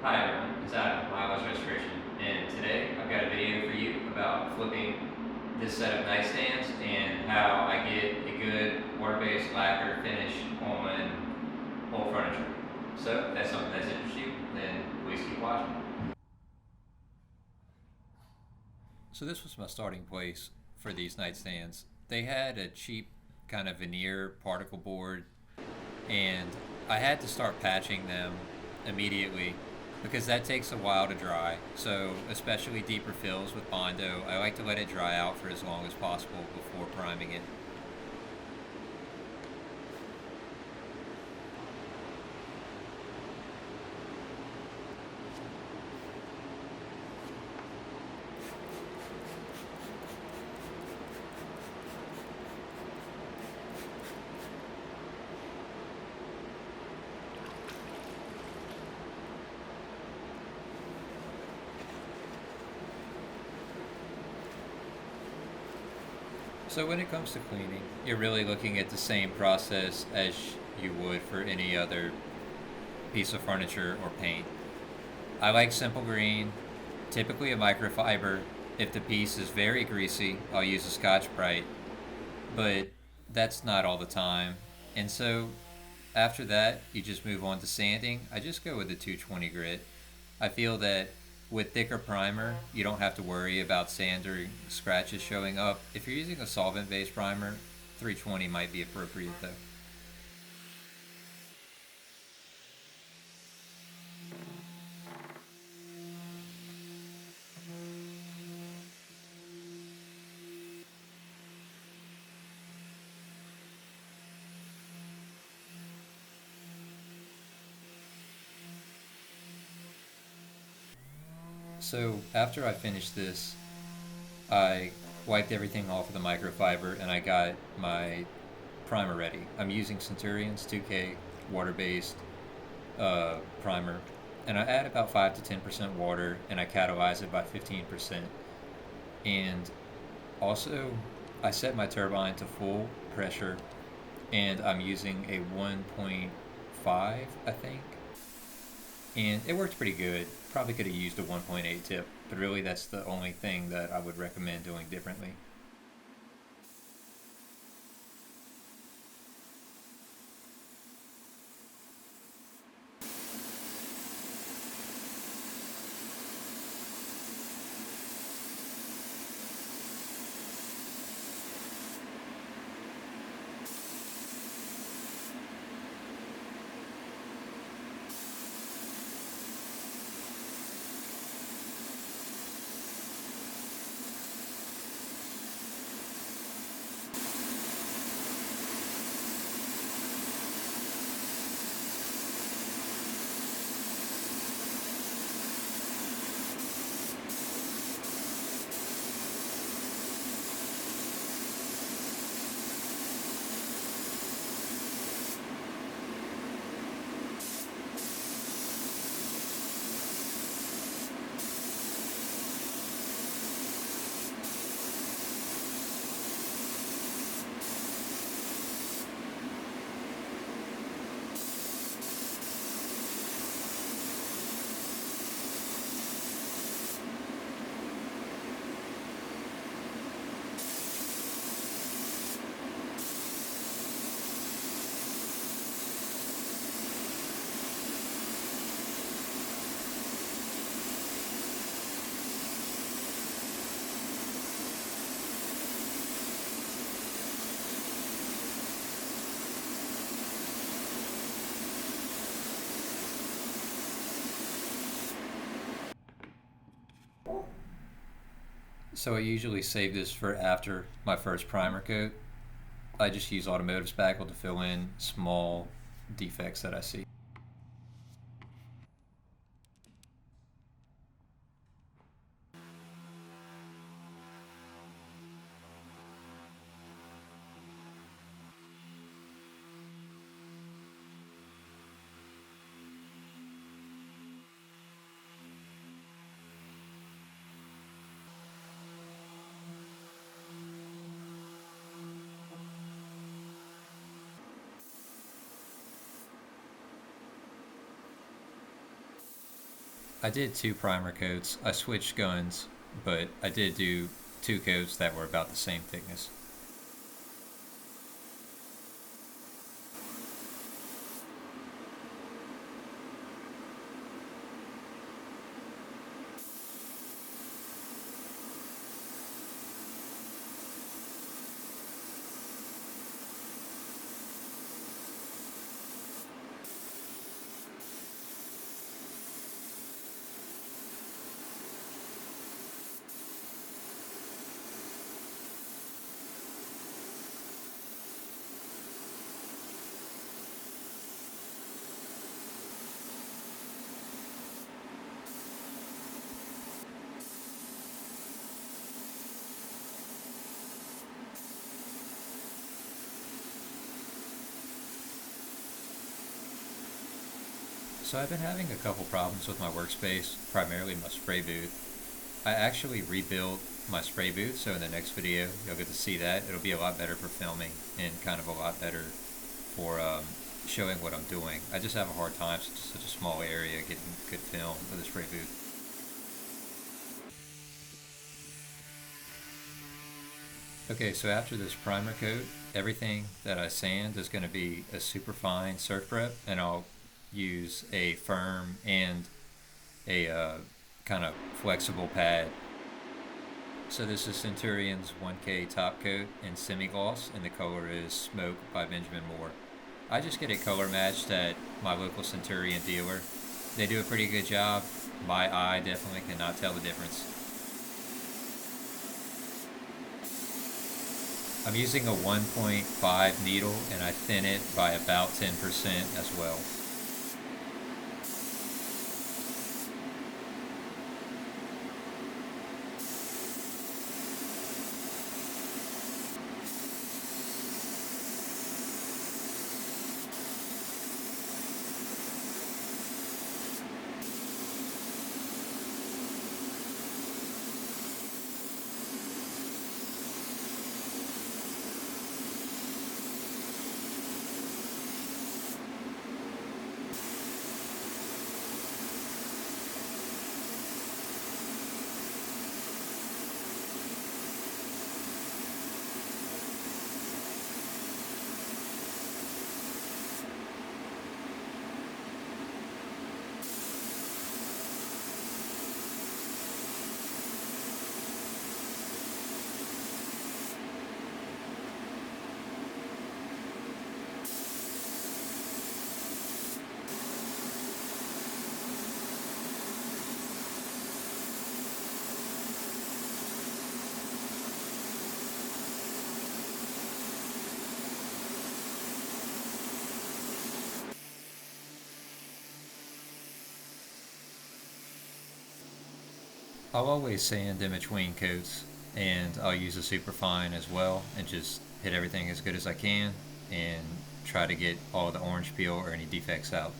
Hi everyone, it's Adam from Miles Restoration, and today I've got a video for you about flipping this set of nightstands and how I get a good water-based lacquer finish on old furniture. So if that's something that's interesting you, then please keep watching. So this was my starting place for these nightstands. They had a cheap kind of veneer particle board, and I had to start patching them immediately because that takes a while to dry. So, especially deeper fills with Bondo, I like to let it dry out for as long as possible before priming it. So when it comes to cleaning, you're really looking at the same process as you would for any other piece of furniture or paint. I like simple green, typically a microfiber. If the piece is very greasy, I'll use a Scotch Brite, but that's not all the time. And so after that, you just move on to sanding. I just go with the 220 grit. I feel that with thicker primer, you don't have to worry about sand or scratches showing up. If you're using a solvent-based primer, 320 might be appropriate though. So after I finished this, I wiped everything off with a microfiber and I got my primer ready. I'm using Centurion's 2K water-based primer, and I add about 5 to 10% water and I catalyze it by 15%. And also, I set my turbine to full pressure and I'm using a 1.5, I think, and it worked pretty good. Probably could have used a 1.8 tip, but really that's the only thing that I would recommend doing differently. So I usually save this for after my first primer coat. I just use automotive spackle to fill in small defects that I see. I did 2 primer coats. I switched guns, but I did do 2 coats that were about the same thickness. So I've been having a couple problems with my workspace, primarily my spray booth. I actually rebuilt my spray booth, so in the next video you'll get to see that. It'll be a lot better for filming and kind of a lot better for showing what I'm doing. I just have a hard time, it's just such a small area, getting good film with a spray booth. Okay, so after this primer coat, everything that I sand is going to be a super fine surf prep, and I'll use a firm and a kind of flexible pad. So this is Centurion's 1K top coat in semi-gloss, and the color is Smoke by Benjamin Moore. I just get it color matched at my local Centurion dealer. They do a pretty good job. My eye definitely cannot tell the difference. I'm using a 1.5 needle, and I thin it by about 10% as well. I'll always sand in between coats, and I'll use a superfine as well and just hit everything as good as I can and try to get all the orange peel or any defects out.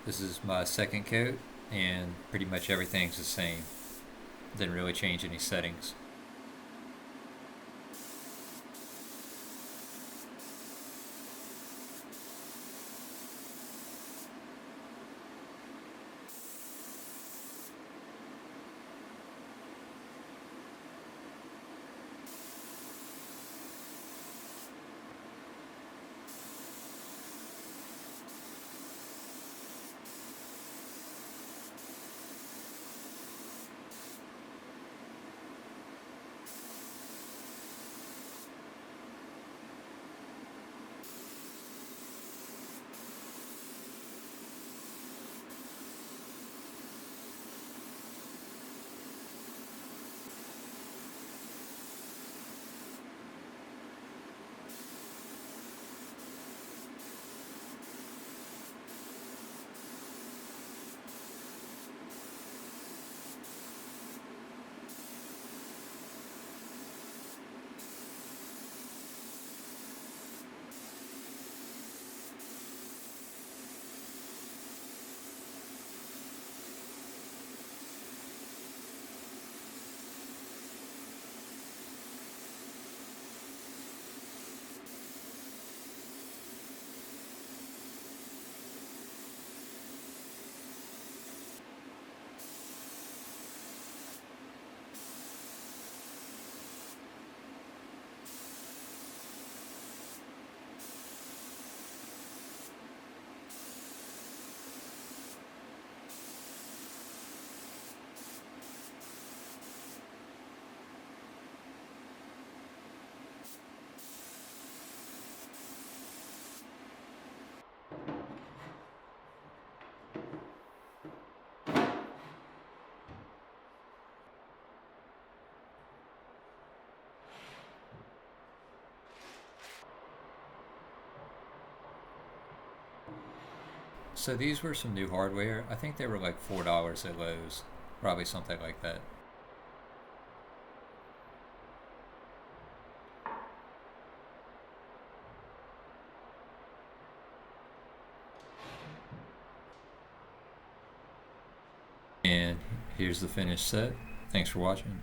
This is my second coat, and pretty much everything's the same. Didn't really change any settings. So these were some new hardware. I think they were like $4 at Lowe's, probably something like that. And here's the finished set. Thanks for watching.